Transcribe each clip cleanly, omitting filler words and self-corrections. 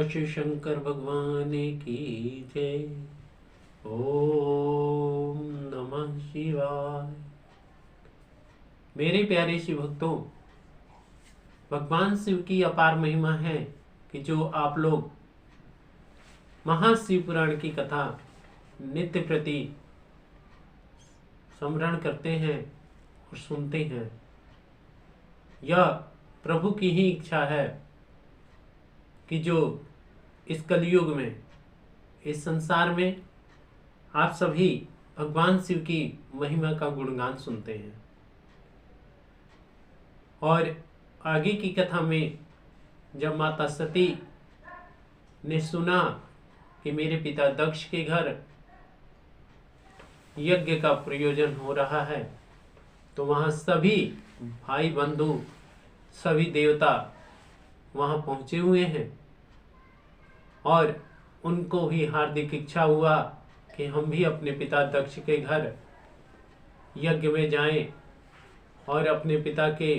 बोलो शिव शंकर भगवान की जय। ओम नमः शिवाय। मेरे प्यारे शिव भक्तों, भगवान शिव की अपार महिमा है कि जो आप लोग महाशिव पुराण की कथा नित्य प्रति स्मरण करते हैं और सुनते हैं। यह प्रभु की ही इच्छा है कि जो इस कलयुग में, इस संसार में आप सभी भगवान शिव की महिमा का गुणगान सुनते हैं। और आगे की कथा में जब माता सती ने सुना कि मेरे पिता दक्ष के घर यज्ञ का प्रयोजन हो रहा है, तो वहां सभी भाई बंधु, सभी देवता वहां पहुंचे हुए हैं और उनको भी हार्दिक इच्छा हुआ कि हम भी अपने पिता दक्ष के घर यज्ञ में जाएं और अपने पिता के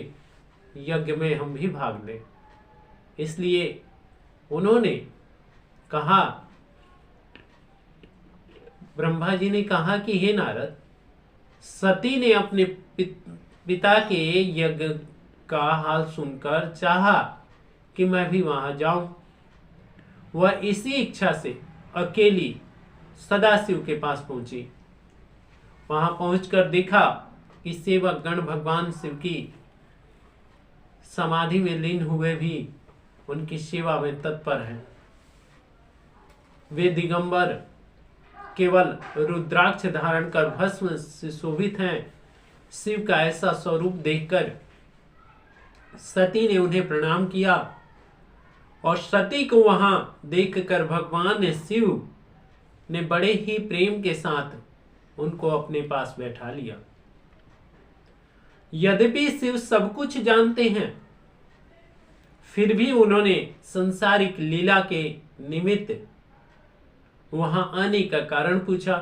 यज्ञ में हम भी भाग लें। इसलिए उन्होंने कहा, ब्रह्मा जी ने कहा कि हे नारद, सती ने अपने पिता के यज्ञ का हाल सुनकर चाहा कि मैं भी वहां जाऊं। वह इसी इच्छा से अकेली सदाशिव के पास पहुंची। वहां पहुंचकर देखा कि सेवक गण भगवान शिव की समाधि में लीन हुए भी उनकी सेवा में तत्पर हैं। वे दिगंबर केवल रुद्राक्ष धारण कर भस्म से शोभित हैं। शिव का ऐसा स्वरूप देखकर सती ने उन्हें प्रणाम किया और सती को वहां देखकर भगवान शिव ने बड़े ही प्रेम के साथ उनको अपने पास बैठा लिया। यद्यपि शिव सब कुछ जानते हैं, फिर भी उन्होंने संसारिक लीला के निमित्त वहां आने का कारण पूछा।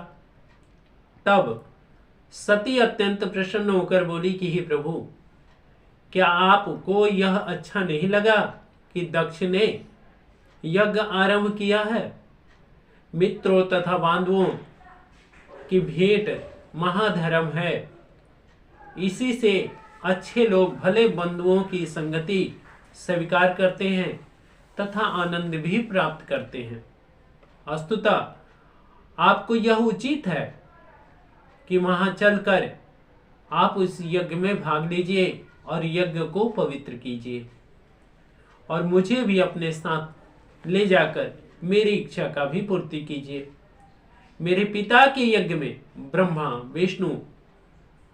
तब सती अत्यंत प्रसन्न होकर बोली कि हे प्रभु, क्या आपको यह अच्छा नहीं लगा कि दक्ष ने यज्ञ आरंभ किया है? मित्रों तथा बांधवों की भेंट महाधर्म है। इसी से अच्छे लोग भले बंधुओं की संगति स्वीकार करते हैं तथा आनंद भी प्राप्त करते हैं। वस्तुतः आपको यह उचित है कि वहां चलकर आप उस यज्ञ में भाग लीजिए और यज्ञ को पवित्र कीजिए और मुझे भी अपने साथ ले जाकर मेरी इच्छा का भी पूर्ति कीजिए। मेरे पिता के यज्ञ में ब्रह्मा, विष्णु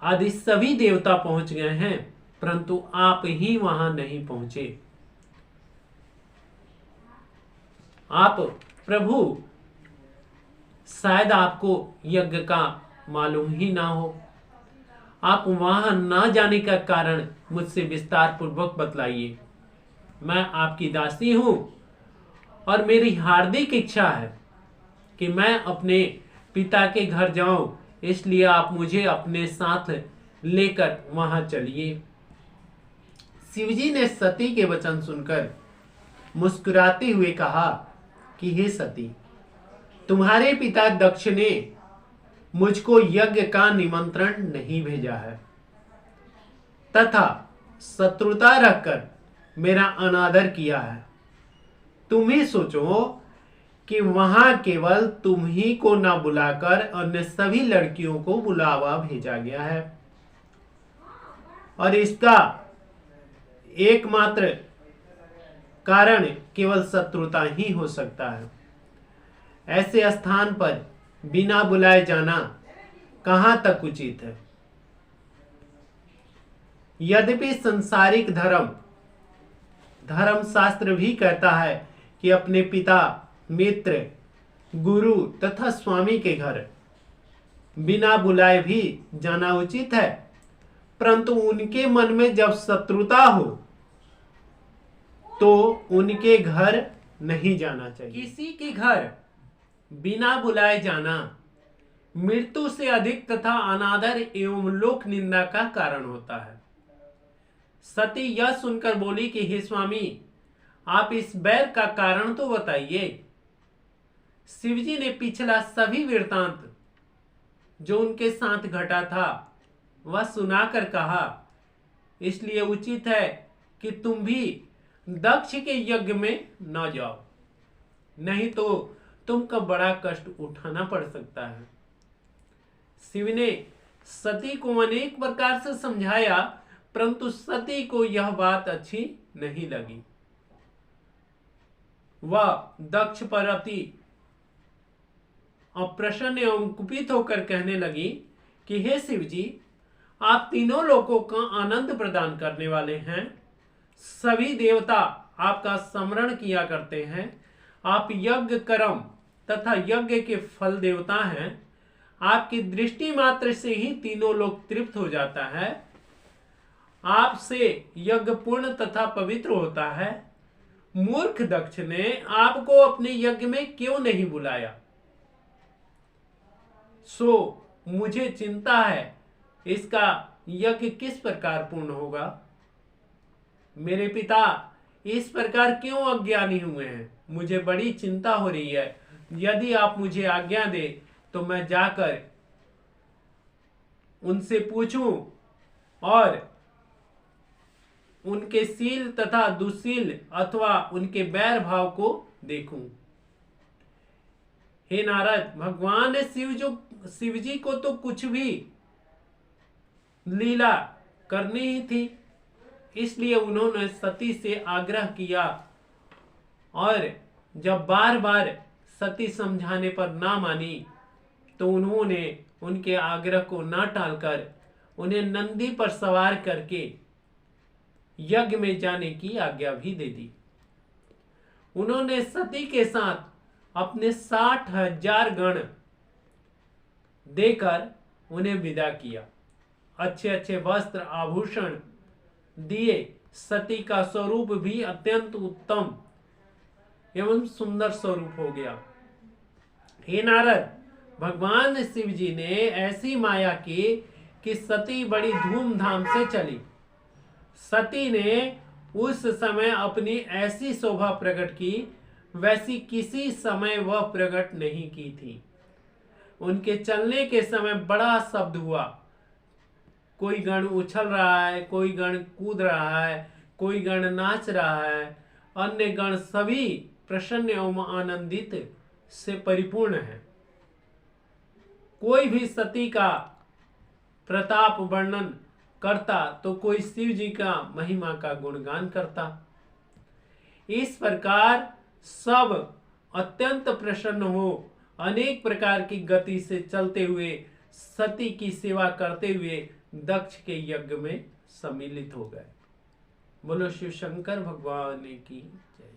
आदि सभी देवता पहुंच गए हैं, परंतु आप ही वहां नहीं पहुंचे। आप प्रभु, शायद आपको यज्ञ का मालूम ही ना हो। आप वहां ना जाने का कारण मुझसे विस्तार पूर्वक बतलाइए। मैं आपकी दासी हूं और मेरी हार्दिक इच्छा है कि मैं अपने पिता के घर जाऊं, इसलिए आप मुझे अपने साथ लेकर वहां चलिए। शिवजी ने सती के वचन सुनकर मुस्कुराते हुए कहा कि हे सती, तुम्हारे पिता दक्ष ने मुझको यज्ञ का निमंत्रण नहीं भेजा है तथा शत्रुता रखकर मेरा अनादर किया है। तुम ही सोचो कि वहां केवल तुम ही को ना बुलाकर अन्य सभी लड़कियों को बुलावा भेजा गया है और इसका एकमात्र कारण केवल शत्रुता ही हो सकता है। ऐसे स्थान पर बिना बुलाए जाना कहां तक उचित है? यद्यपि संसारिक धर्म शास्त्र भी कहता है कि अपने पिता, मित्र, गुरु तथा स्वामी के घर बिना बुलाए भी जाना उचित है, परंतु उनके मन में जब शत्रुता हो तो उनके घर नहीं जाना चाहिए। किसी के घर बिना बुलाए जाना मृत्यु से अधिक तथा अनादर एवं लोक निंदा का कारण होता है। सती यह सुनकर बोली कि हे स्वामी, आप इस बैर का कारण तो बताइए। शिव जी ने पिछला सभी वृत्तांत जो उनके साथ घटा था वह सुनाकर कहा, इसलिए उचित है कि तुम भी दक्ष के यज्ञ में न जाओ, नहीं तो तुमको बड़ा कष्ट उठाना पड़ सकता है। शिव ने सती को अनेक प्रकार से समझाया, परंतु सती को यह बात अच्छी नहीं लगी। वह दक्ष पर अति अप्रसन्न एवं कुपित होकर कहने लगी कि हे शिव जी, आप तीनों लोगों का आनंद प्रदान करने वाले हैं। सभी देवता आपका स्मरण किया करते हैं। आप यज्ञ कर्म तथा यज्ञ के फल देवता हैं। आपकी दृष्टि मात्र से ही तीनों लोग तृप्त हो जाता है। आपसे यज्ञ पूर्ण तथा पवित्र होता है। मूर्ख दक्ष ने आपको अपने यज्ञ में क्यों नहीं बुलाया? सो मुझे चिंता है, इसका यज्ञ किस प्रकार पूर्ण होगा? मेरे पिता इस प्रकार क्यों अज्ञानी हुए हैं? मुझे बड़ी चिंता हो रही है। यदि आप मुझे आज्ञा दे तो मैं जाकर उनसे पूछूं और उनके शील तथा दुशील अथवा उनके बैर भाव को देखूं। हे नारद, भगवान शिव जी को तो कुछ भी लीला करनी ही थी, इसलिए उन्होंने सती से आग्रह किया और जब बार बार सती समझाने पर ना मानी तो उन्होंने उनके आग्रह को ना टालकर उन्हें नंदी पर सवार करके यज्ञ में जाने की आज्ञा भी दे दी। उन्होंने सती के साथ अपने 60,000 गण देकर उन्हें विदा किया। अच्छे अच्छे वस्त्र आभूषण दिए। सती का स्वरूप भी अत्यंत उत्तम एवं सुंदर स्वरूप हो गया। हे नारद, भगवान शिव जी ने ऐसी माया की कि सती बड़ी धूमधाम से चली। सती ने उस समय अपनी ऐसी शोभा प्रकट की, वैसी किसी समय वह प्रकट नहीं की थी। उनके चलने के समय बड़ा शब्द हुआ। कोई गण उछल रहा है, कोई गण कूद रहा है, कोई गण नाच रहा है, अन्य गण सभी प्रसन्न एवं आनंदित से परिपूर्ण है। कोई भी सती का प्रताप वर्णन करता तो कोई शिव जी का महिमा का गुणगान करता। इस प्रकार सब अत्यंत प्रसन्न हो अनेक प्रकार की गति से चलते हुए सती की सेवा करते हुए दक्ष के यज्ञ में सम्मिलित हो गए। बोलो शिव शंकर भगवान की जय।